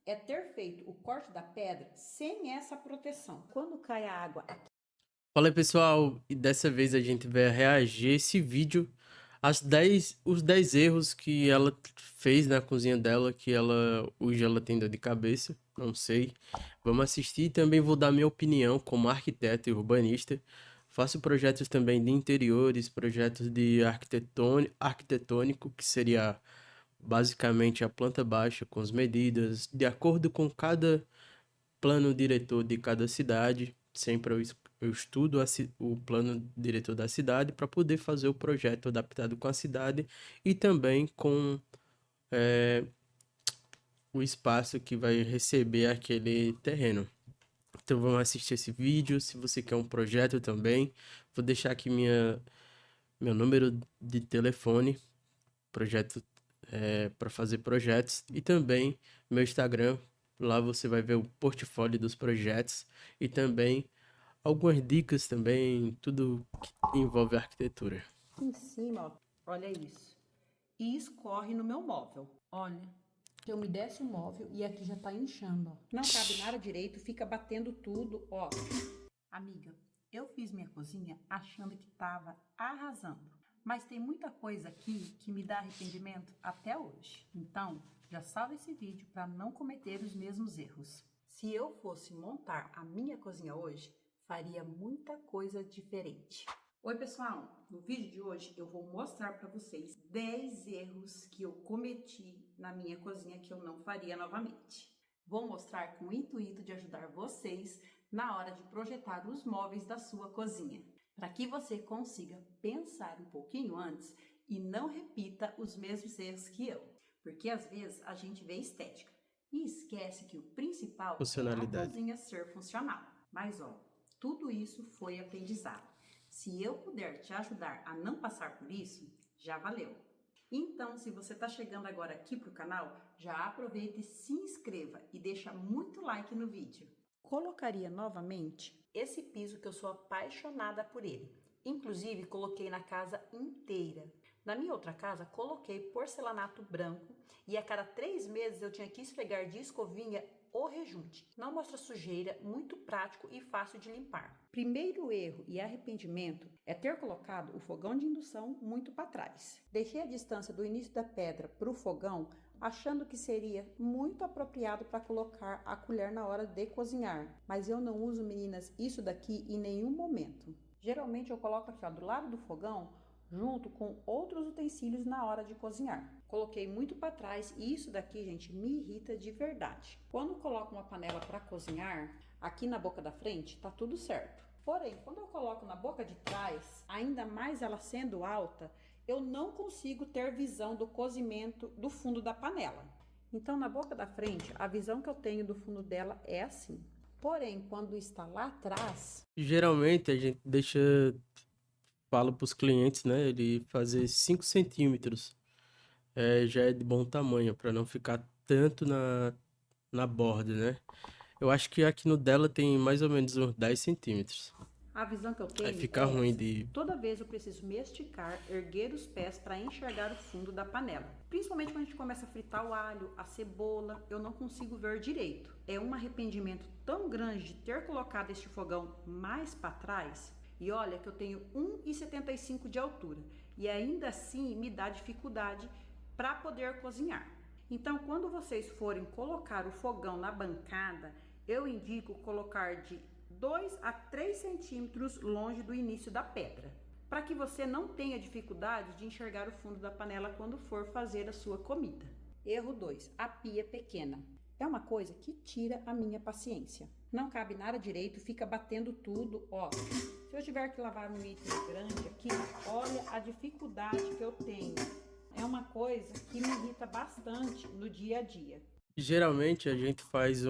é ter feito o corte da pedra sem essa proteção. Quando cai a água aqui. Fala aí, pessoal, e dessa vez a gente vai reagir a esse vídeo, os 10 erros que ela fez na cozinha dela, que hoje ela tem dor de cabeça, não sei. Vamos assistir e também vou dar minha opinião como arquiteto e urbanista. Faço projetos também de interiores, projetos de arquitetônico, que seria basicamente a planta baixa com as medidas, de acordo com cada plano diretor de cada cidade. Sempre eu estudo o plano diretor da cidade para poder fazer o projeto adaptado com a cidade e também com eh, o espaço que vai receber aquele terreno. Então vamos assistir esse vídeo. Se você quer um projeto também, vou deixar aqui meu número de telefone, projeto para fazer projetos, e também meu Instagram. Lá você vai ver o portfólio dos projetos e também algumas dicas também, tudo que envolve arquitetura. Em cima, ó, olha isso. E escorre no meu móvel. Olha, se eu me desse o móvel e aqui já tá inchando, ó. Não cabe nada direito, fica batendo tudo, ó. Amiga, eu fiz minha cozinha achando que tava arrasando. Mas tem muita coisa aqui que me dá arrependimento até hoje. Então, já salva esse vídeo para não cometer os mesmos erros. Se eu fosse montar a minha cozinha hoje, faria muita coisa diferente. Oi pessoal, no vídeo de hoje eu vou mostrar para vocês 10 erros que eu cometi na minha cozinha que eu não faria novamente. Vou mostrar com o intuito de ajudar vocês na hora de projetar os móveis da sua cozinha, para que você consiga pensar um pouquinho antes e não repita os mesmos erros que eu, porque às vezes a gente vê estética e esquece que o principal é a Funcionalidade. cozinha ser funcional. Mas ó, tudo isso foi aprendizado. Se eu puder te ajudar a não passar por isso, já valeu. Então, se você está chegando agora aqui para o canal, já aproveita e se inscreva e deixa muito like no vídeo. Colocaria novamente esse piso que eu sou apaixonada por ele. Inclusive, coloquei na casa inteira. Na minha outra casa, coloquei porcelanato branco e a cada 3 meses eu tinha que esfregar de escovinha o rejunte. Não mostra sujeira, muito prático e fácil de limpar. Primeiro erro e arrependimento é ter colocado o fogão de indução muito para trás. Deixei a distância do início da pedra para o fogão, achando que seria muito apropriado para colocar a colher na hora de cozinhar. Mas eu não uso, meninas, isso daqui em nenhum momento. Geralmente eu coloco aqui, ó, do lado do fogão, junto com outros utensílios na hora de cozinhar. Coloquei muito para trás e isso daqui, gente, me irrita de verdade. Quando coloco uma panela para cozinhar, aqui na boca da frente, tá tudo certo. Porém, quando eu coloco na boca de trás, ainda mais ela sendo alta, eu não consigo ter visão do cozimento do fundo da panela. Então, na boca da frente, a visão que eu tenho do fundo dela é assim. Porém, quando está lá atrás, Geralmente a gente fala para os clientes, né, ele fazer 5 centímetros, já é de bom tamanho, para não ficar tanto na borda, né? Eu acho que aqui no dela tem mais ou menos uns 10 centímetros. a visão que eu Aí tenho fica é ruim essa. de... Toda vez eu preciso me esticar, erguer os pés para enxergar o fundo da panela. Principalmente quando a gente começa a fritar o alho, a cebola, eu não consigo ver direito. É um arrependimento tão grande de ter colocado este fogão mais para trás. E olha que eu tenho 1,75 de altura e ainda assim me dá dificuldade para poder cozinhar. Então, quando vocês forem colocar o fogão na bancada, eu indico colocar de 2 a 3 centímetros longe do início da pedra, para que você não tenha dificuldade de enxergar o fundo da panela quando for fazer a sua comida. Erro 2. A pia pequena. É uma coisa que tira a minha paciência. Não cabe nada direito, fica batendo tudo, ó. Se eu tiver que lavar um item grande aqui, olha a dificuldade que eu tenho. É uma coisa que me irrita bastante no dia a dia. Geralmente a gente faz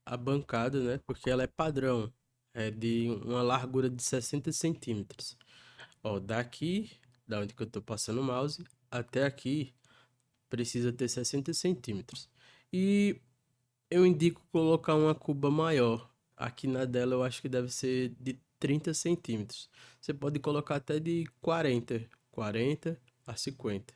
a bancada, né? Porque ela é padrão. É de uma largura de 60 centímetros. Ó, daqui, da onde que eu tô passando o mouse, até aqui, precisa ter 60 centímetros. E eu indico colocar uma cuba maior. Aqui na dela eu acho que deve ser de 30 centímetros. Você pode colocar até de 40 a 50.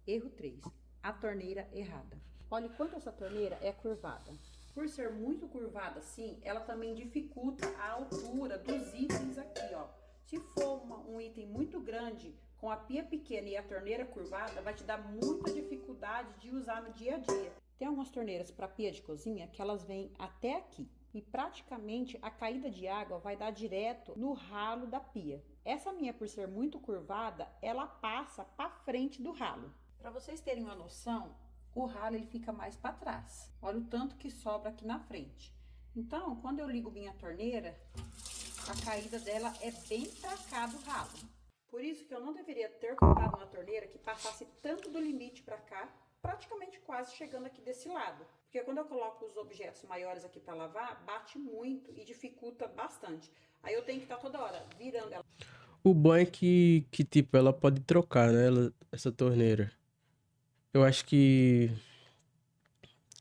Erro 3. A torneira errada. Olha quanto essa torneira é curvada. Por ser muito curvada assim, ela também dificulta a altura dos itens aqui, ó. Se for um item muito grande, com a pia pequena e a torneira curvada, vai te dar muita dificuldade de usar no dia a dia. Tem algumas torneiras para pia de cozinha que elas vêm até aqui. E praticamente a caída de água vai dar direto no ralo da pia. Essa minha, por ser muito curvada, ela passa para frente do ralo. Para vocês terem uma noção, o ralo ele fica mais para trás. Olha o tanto que sobra aqui na frente. Então, quando eu ligo minha torneira, a caída dela é bem para cá do ralo. Por isso que eu não deveria ter comprado uma torneira que passasse tanto do limite para cá, praticamente quase chegando aqui desse lado. Porque quando eu coloco os objetos maiores aqui para lavar, bate muito e dificulta bastante. Aí eu tenho que estar toda hora virando ela. O bom é que tipo, ela pode trocar, né? Essa torneira. Eu acho que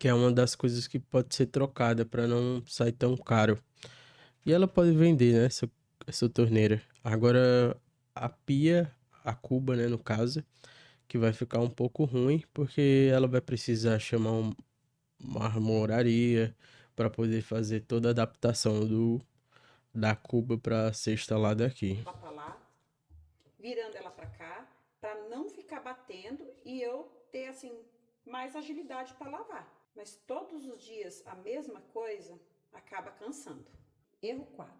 é uma das coisas que pode ser trocada para não sair tão caro. E ela pode vender, né? Essa torneira. Agora, a pia, a cuba, né? No caso, que vai ficar um pouco ruim, porque ela vai precisar chamar uma armoraria para poder fazer toda a adaptação da cuba para ser instalada aqui. Lá para lá, virando ela para cá, para não ficar batendo e eu ter assim mais agilidade para lavar. Mas todos os dias a mesma coisa acaba cansando. Erro 4.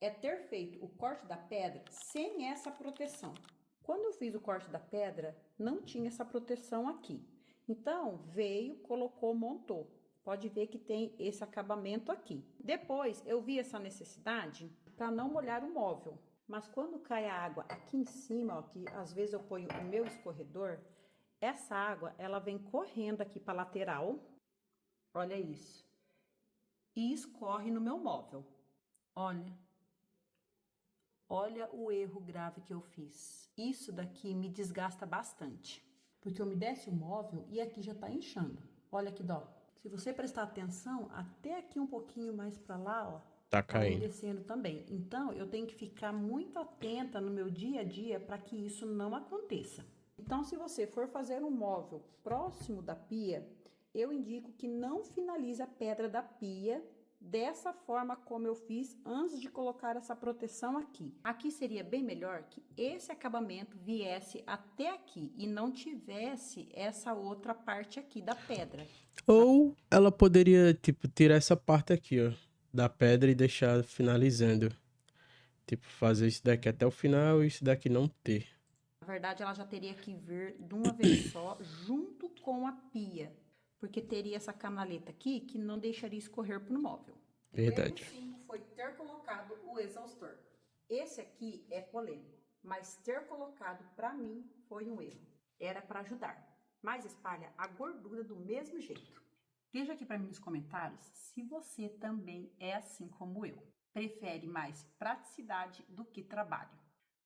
É ter feito o corte da pedra sem essa proteção. Quando eu fiz o corte da pedra, não tinha essa proteção aqui. Então, veio, colocou, montou. Pode ver que tem esse acabamento aqui. Depois, eu vi essa necessidade para não molhar o móvel. Mas quando cai a água aqui em cima, ó, que às vezes eu ponho o meu escorredor, essa água, ela vem correndo aqui para a lateral. Olha isso. E escorre no meu móvel. Olha o erro grave que eu fiz. Isso daqui me desgasta bastante. Porque eu umedece o móvel e aqui já tá inchando. Olha que dó. Se você prestar atenção, até aqui um pouquinho mais para lá, ó, Tá caindo. umedecendo também. Então, eu tenho que ficar muito atenta no meu dia a dia para que isso não aconteça. Então, se você for fazer um móvel próximo da pia, eu indico que não finalize a pedra da pia dessa forma como eu fiz antes de colocar essa proteção aqui. Aqui seria bem melhor que esse acabamento viesse até aqui e não tivesse essa outra parte aqui da pedra. Ou ela poderia, tipo, tirar essa parte aqui, ó, da pedra e deixar finalizando. Tipo, fazer isso daqui até o final e isso daqui não ter. Na verdade, ela já teria que vir de uma vez só, junto com a pia. Porque teria essa canaleta aqui que não deixaria escorrer pro móvel. Verdade. O erro 5 foi ter colocado o exaustor. Esse aqui é polêmico, mas ter colocado para mim foi um erro. Era para ajudar, mas espalha a gordura do mesmo jeito. Veja aqui para mim nos comentários se você também é assim como eu. Prefere mais praticidade do que trabalho.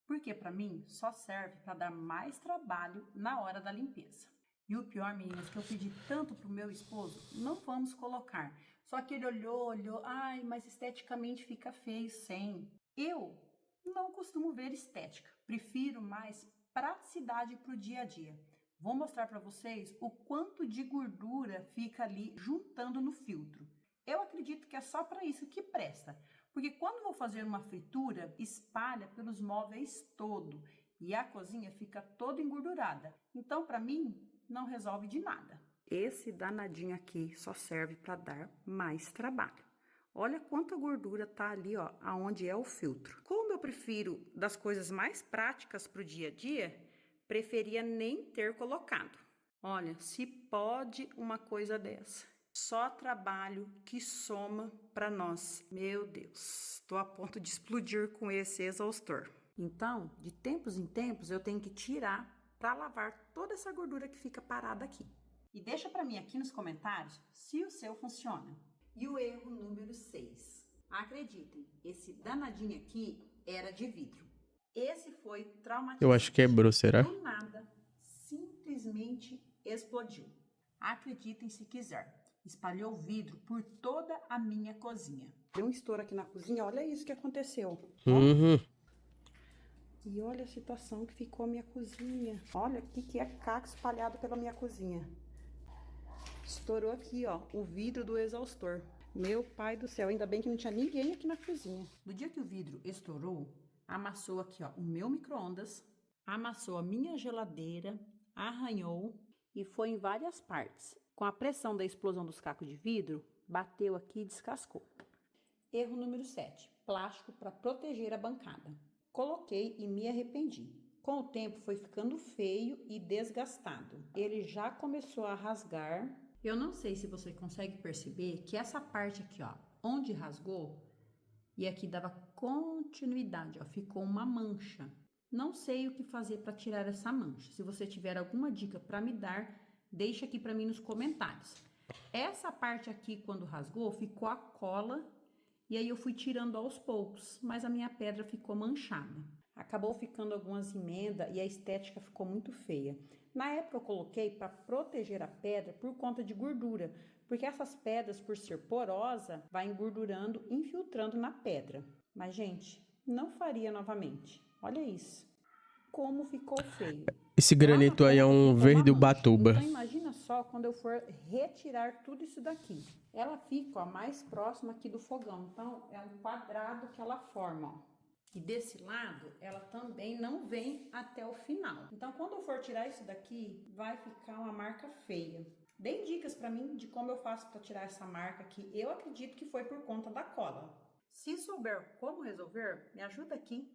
Porque para mim só serve para dar mais trabalho na hora da limpeza. E o pior, meninas, que eu pedi tanto pro meu esposo, não vamos colocar. Só que ele olhou, ai, mas esteticamente fica feio sem. Eu não costumo ver estética, prefiro mais praticidade pro dia a dia. Vou mostrar para vocês o quanto de gordura fica ali juntando no filtro. Eu acredito que é só para isso que presta, porque quando vou fazer uma fritura, espalha pelos móveis todo e a cozinha fica toda engordurada. Então, para mim, não resolve de nada. Esse danadinho aqui só serve para dar mais trabalho. Olha quanta gordura tá ali, ó, aonde é o filtro. Como eu prefiro das coisas mais práticas para o dia a dia, preferia nem ter colocado. Olha, se pode uma coisa dessa. Só trabalho que soma para nós. Meu Deus, estou a ponto de explodir com esse exaustor. Então, de tempos em tempos, eu tenho que tirar para lavar toda essa gordura que fica parada aqui. E deixa para mim aqui nos comentários se o seu funciona. E o erro número 6. Acreditem, esse danadinho aqui era de vidro. Esse foi traumatizante. Eu acho que quebrou, será? Do nada, simplesmente explodiu. Acreditem se quiser. Espalhou vidro por toda a minha cozinha. Deu um estouro aqui na cozinha, olha isso que aconteceu. Uhum. E olha a situação que ficou a minha cozinha. Olha o que é caco espalhado pela minha cozinha. Estourou aqui, ó, o vidro do exaustor. Meu pai do céu, ainda bem que não tinha ninguém aqui na cozinha. No dia que o vidro estourou, amassou aqui, ó, o meu micro-ondas, amassou a minha geladeira, arranhou e foi em várias partes. Com a pressão da explosão dos cacos de vidro, bateu aqui e descascou. Erro número 7. Plástico para proteger a bancada. Coloquei e me arrependi. Com o tempo foi ficando feio e desgastado. Ele já começou a rasgar. Eu não sei se você consegue perceber que essa parte aqui, ó, onde rasgou, e aqui dava continuidade, ó, ficou uma mancha. Não sei o que fazer para tirar essa mancha. Se você tiver alguma dica para me dar, deixa aqui para mim nos comentários. Essa parte aqui, quando rasgou, ficou a cola, e aí eu fui tirando aos poucos, mas a minha pedra ficou manchada. Acabou ficando algumas emendas e a estética ficou muito feia. Na época eu coloquei para proteger a pedra por conta de gordura, porque essas pedras, por ser porosa, vai engordurando, infiltrando na pedra. Mas, gente, não faria novamente. Olha isso. Como ficou feio. Esse granito aí é um verde ubatuba. Então imagina só quando eu for retirar tudo isso daqui. Ela fica, ó, mais próxima aqui do fogão. Então é um quadrado que ela forma, ó. E desse lado, ela também não vem até o final. Então, quando eu for tirar isso daqui, vai ficar uma marca feia. Deem dicas para mim de como eu faço para tirar essa marca aqui. Eu acredito que foi por conta da cola. Se souber como resolver, me ajuda aqui.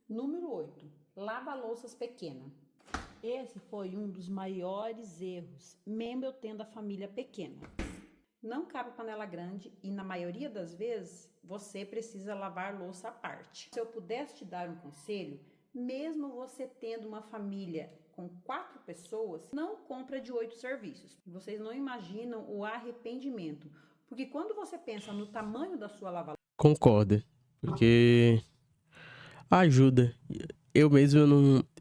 Número 8. Lava-louças pequena. Esse foi um dos maiores erros, mesmo eu tendo a família pequena. Não cabe panela grande e na maioria das vezes você precisa lavar louça à parte. Se eu pudesse te dar um conselho, mesmo você tendo uma família com 4 pessoas, não compra de 8 serviços. Vocês não imaginam o arrependimento, porque quando você pensa no tamanho da sua lava-louça... Concordo, porque ajuda. Eu mesmo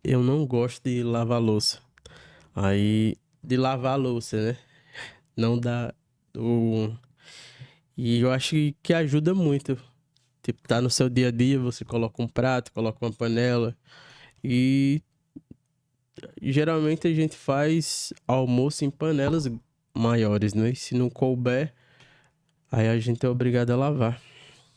eu não gosto de lavar louça. Aí, de lavar a louça, né? Não dá E eu acho que ajuda muito. Tipo, tá no seu dia a dia, você coloca um prato, coloca uma panela. E geralmente a gente faz almoço em panelas maiores, né? E se não couber, aí a gente é obrigado a lavar.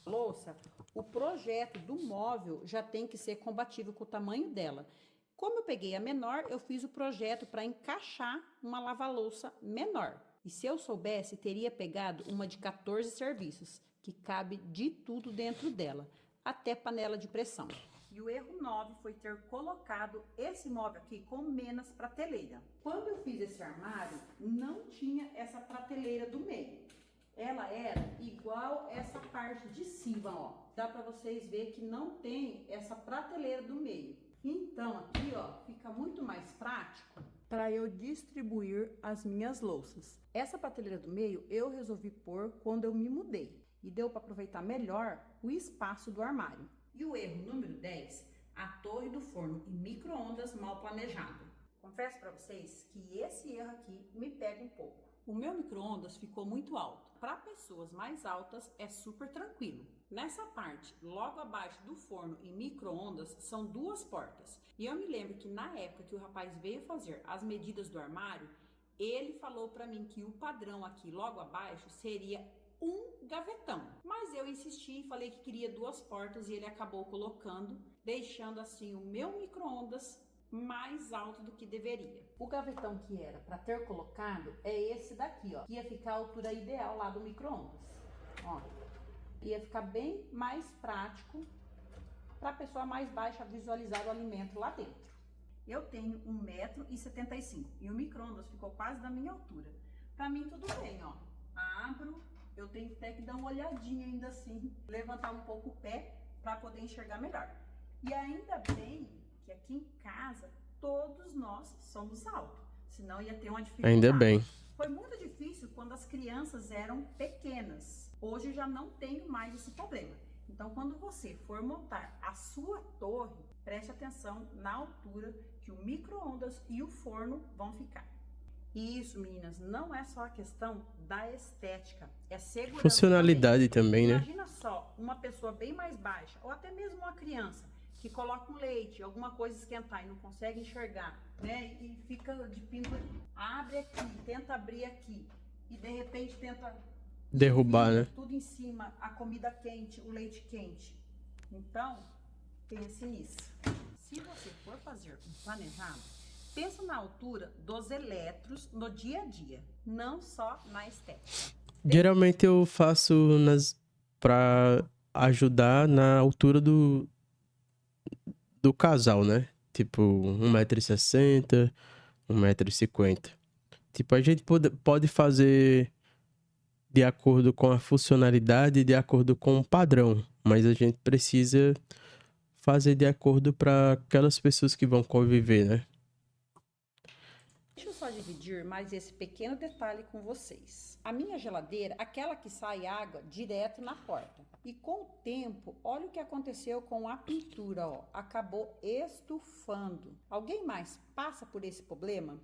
Louça, o projeto do móvel já tem que ser compatível com o tamanho dela. Como eu peguei a menor, eu fiz o projeto para encaixar uma lava-louça menor. E se eu soubesse, teria pegado uma de 14 serviços, que cabe de tudo dentro dela, até panela de pressão. E o erro 9 foi ter colocado esse móvel aqui com menos prateleira. Quando eu fiz esse armário, não tinha essa prateleira do meio. Ela era igual essa parte de cima, ó. Dá para vocês verem que não tem essa prateleira do meio. Então aqui, ó, fica muito mais prático para eu distribuir as minhas louças. Essa prateleira do meio eu resolvi pôr quando eu me mudei e deu para aproveitar melhor o espaço do armário. E o erro número 10, a torre do forno e micro-ondas mal planejado. Confesso para vocês que esse erro aqui me pega um pouco. O meu micro-ondas ficou muito alto. Para pessoas mais altas é super tranquilo. Nessa parte, logo abaixo do forno e micro-ondas, são 2 portas. E eu me lembro que na época que o rapaz veio fazer as medidas do armário, ele falou para mim que o padrão aqui logo abaixo seria um gavetão. Mas eu insisti e falei que queria 2 portas e ele acabou colocando, deixando assim o meu micro-ondas mais alto do que deveria. O gavetão que era para ter colocado é esse daqui, ó, que ia ficar a altura ideal lá do micro-ondas. Ó, ia ficar bem mais prático para a pessoa mais baixa visualizar o alimento lá dentro. Eu tenho 1,75 m e o micro-ondas ficou quase da minha altura. Para mim tudo bem, ó. Abro, eu tenho até que dar uma olhadinha ainda assim, levantar um pouco o pé para poder enxergar melhor. E ainda bem que aqui em casa todos nós somos altos, senão ia ter uma dificuldade. Ainda bem. Foi muito difícil quando as crianças eram pequenas. Hoje já não tenho mais esse problema. Então, quando você for montar a sua torre, preste atenção na altura que o micro-ondas e o forno vão ficar. E isso, meninas, não é só a questão da estética, é segurança. Funcionalidade também, né? Imagina só, uma pessoa bem mais baixa, ou até mesmo uma criança, que coloca um leite, alguma coisa esquentar e não consegue enxergar, né? E fica de pendura. Abre aqui, tenta abrir aqui. e de repente tenta Derrubar, né? tudo em cima, a comida quente, o leite quente. Então, pense nisso. Se você for fazer um planejado, pensa na altura dos eletros no dia a dia, não só na estética. Geralmente eu faço pra ajudar na altura do casal, né? Tipo, 1,60 m, 1,50 m. Tipo, a gente pode fazer de acordo com a funcionalidade, de acordo com o padrão, mas a gente precisa fazer de acordo para aquelas pessoas que vão conviver, né? Deixa eu só dividir mais esse pequeno detalhe com vocês. A minha geladeira, aquela que sai água direto na porta. E com o tempo, olha o que aconteceu com a pintura, ó. Acabou estufando. Alguém mais passa por esse problema?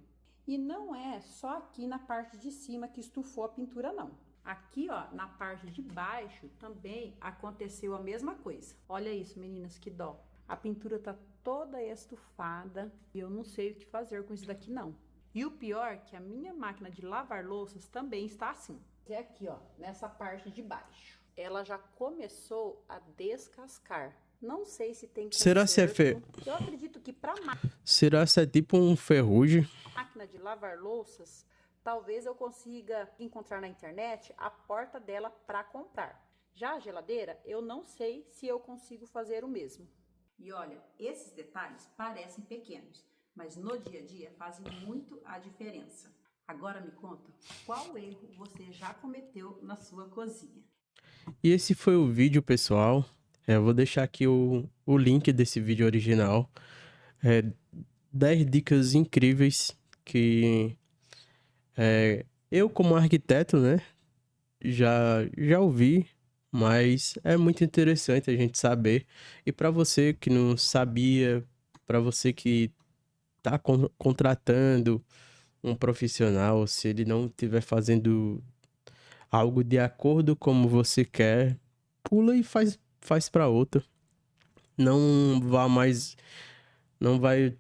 E não é só aqui na parte de cima que estufou a pintura, não. Aqui, ó, na parte de baixo também aconteceu a mesma coisa. Olha isso, meninas, que dó. A pintura tá toda estufada e eu não sei o que fazer com isso daqui, não. E o pior é que a minha máquina de lavar louças também está assim. É aqui, ó, nessa parte de baixo. Ela já começou a descascar. Não sei se tem conserto. Será se é Eu acredito que para Será se é tipo um ferrugem? máquina de lavar louças, talvez eu consiga encontrar na internet a porta dela para comprar. Já a geladeira, eu não sei se eu consigo fazer o mesmo. E olha, esses detalhes parecem pequenos, mas no dia a dia fazem muito a diferença. Agora me conta, qual erro você já cometeu na sua cozinha? E esse foi o vídeo, pessoal. Eu vou deixar aqui o link desse vídeo original. 10 dicas incríveis que eu, como arquiteto, né, já ouvi, mas é muito interessante a gente saber. E para você que não sabia, para você que tá contratando um profissional, se ele não estiver fazendo algo de acordo como você quer, pula e faz para outra. Não vá mais, não vai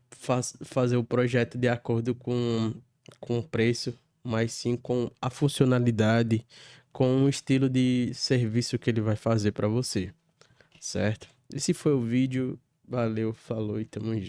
fazer o projeto de acordo com o preço, mas sim com a funcionalidade, com o estilo de serviço que ele vai fazer para você, certo? Esse foi o vídeo. Valeu, falou e tamo junto.